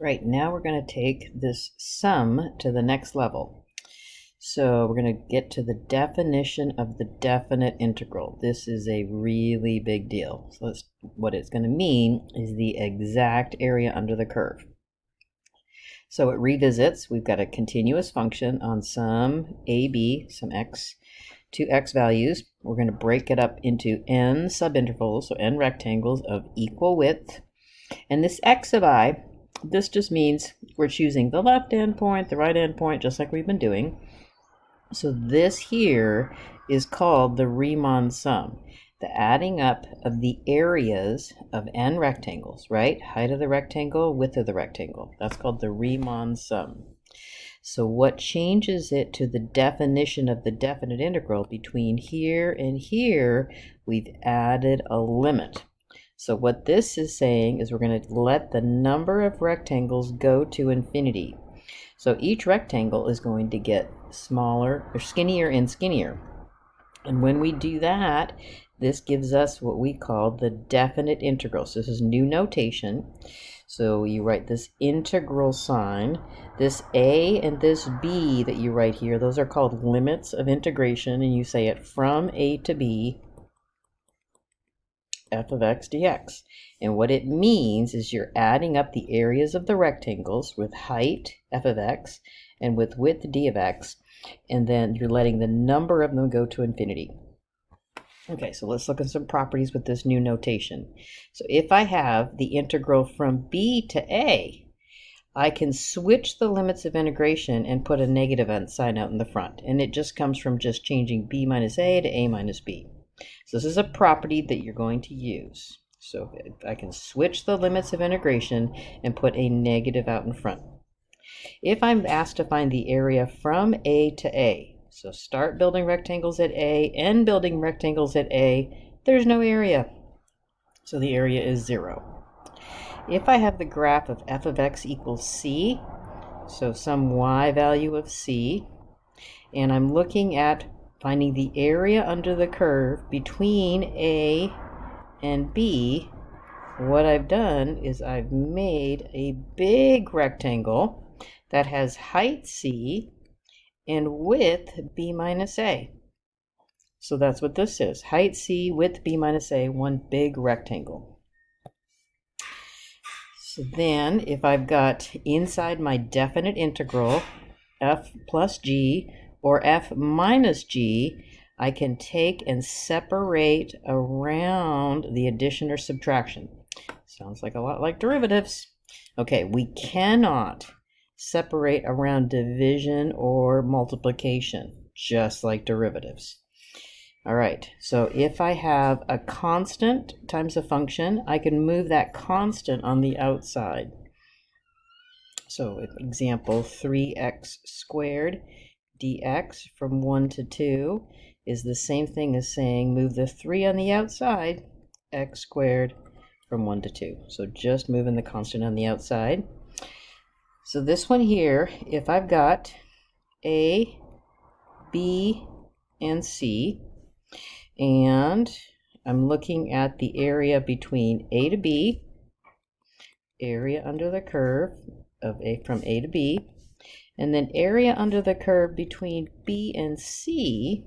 Right, now we're going to take this sum to the next level. So we're going to get to the definition of the definite integral. This is a really big deal. So what it's going to mean is the exact area under the curve. So it revisits. We've got a continuous function on some AB, some x, to x values. We're going to break it up into n subintervals, so n rectangles of equal width. And this x sub I, this just means we're choosing the left endpoint, the right endpoint, just like we've been doing. So this here is called the Riemann sum, the adding up of the areas of n rectangles, right? Height of the rectangle, width of the rectangle. That's called the Riemann sum. So what changes it to the definition of the definite integral between here and here, we've added a limit. So what this is saying is we're going to let the number of rectangles go to infinity. So each rectangle is going to get smaller or skinnier and skinnier. And when we do that, this gives us what we call the definite integral. So this is new notation. So you write this integral sign. This A and this B that you write here, those are called limits of integration, and you say it from A to B, f of x dx. And what it means is you're adding up the areas of the rectangles with height, f of x, and with width, d of x, and then you're letting the number of them go to infinity. Okay, so let's look at some properties with this new notation. So if I have the integral from b to a, I can switch the limits of integration and put a negative sign out in the front, and it just comes from just changing b minus a to a minus b. So this is a property that you're going to use. So I can switch the limits of integration and put a negative out in front. If I'm asked to find the area from A to A, so start building rectangles at A, end building rectangles at A, there's no area. So the area is 0. If I have the graph of f of x equals c, so some y value of c, and I'm looking at finding the area under the curve between A and B, what I've done is I've made a big rectangle that has height C and width B minus A. So that's what this is. Height C, width B minus A, one big rectangle. So then if I've got inside my definite integral, f plus g, or f minus g, I can take and separate around the addition or subtraction. Sounds like a lot like derivatives. Okay, we cannot separate around division or multiplication, just like derivatives. All right, so if I have a constant times a function, I can move that constant on the outside. So example, 3x squared dx from 1 to 2 is the same thing as saying move the 3 on the outside, x squared from 1 to 2. So just moving the constant on the outside. So this one here, if I've got A, B, and C, and I'm looking at the area between A to B, area under the curve of A from A to B, and then area under the curve between B and C,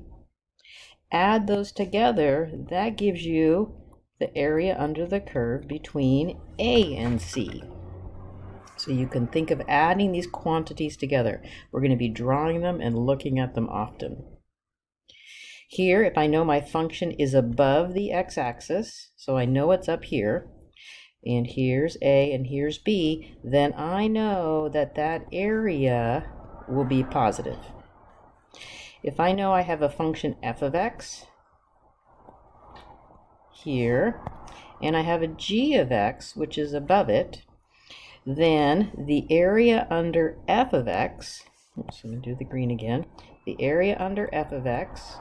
add those together, that gives you the area under the curve between A and C. So you can think of adding these quantities together. We're going to be drawing them and looking at them often. Here, if I know my function is above the x-axis, so I know it's up here, and here's A and here's B, then I know that that area will be positive. If I know I have a function f of x here, and I have a g of x, which is above it, then the area under f of x, oops, I'm going to do the green again, the area under f of x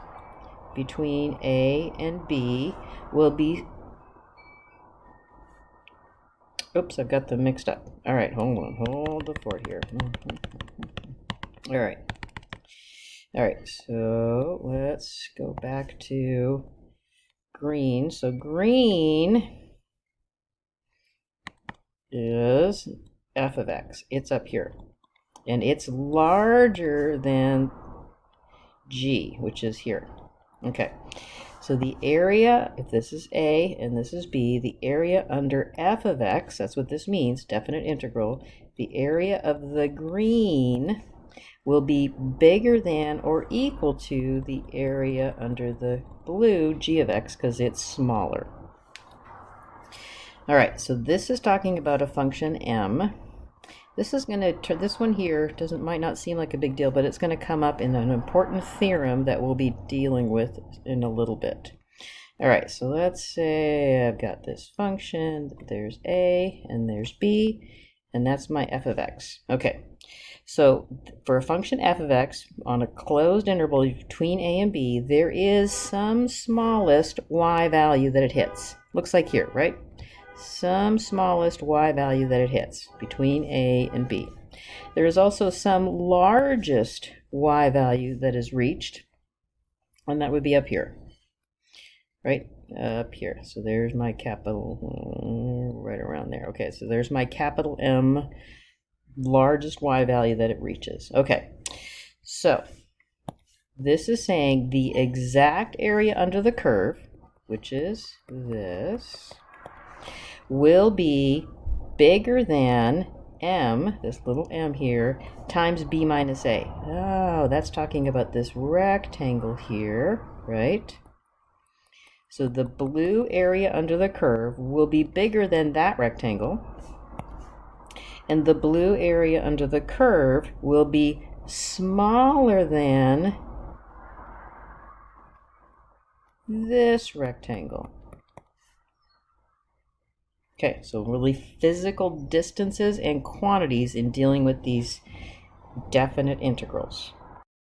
between A and B will be, oops, I've got them mixed up. All right, hold the fort here. All right, so let's go back to green. So green is f of x. It's up here. And it's larger than g, which is here. Okay, so the area, if this is a and this is b, the area under f of x, that's what this means, definite integral, the area of the green will be bigger than or equal to the area under the blue, g of x, because it's smaller. All right, so this is talking about a function m. This is going to, this one here might not seem like a big deal, but it's going to come up in an important theorem that we'll be dealing with in a little bit. All right, so let's say I've got this function, there's a and there's b, and that's my f of x. Okay, so for a function f of x on a closed interval between a and b, there is some smallest y value that it hits. Looks like here, right? Some smallest y value that it hits between a and b. There is also some largest y value that is reached, and that would be up here, right? Up here. So there's my capital, right around there. Okay, so there's my capital M, largest y value that it reaches. Okay, so this is saying the exact area under the curve, which is this, will be bigger than m, this little m here, times b minus a. Oh, that's talking about this rectangle here, right? So the blue area under the curve will be bigger than that rectangle, and the blue area under the curve will be smaller than this rectangle. Okay, so really physical distances and quantities in dealing with these definite integrals.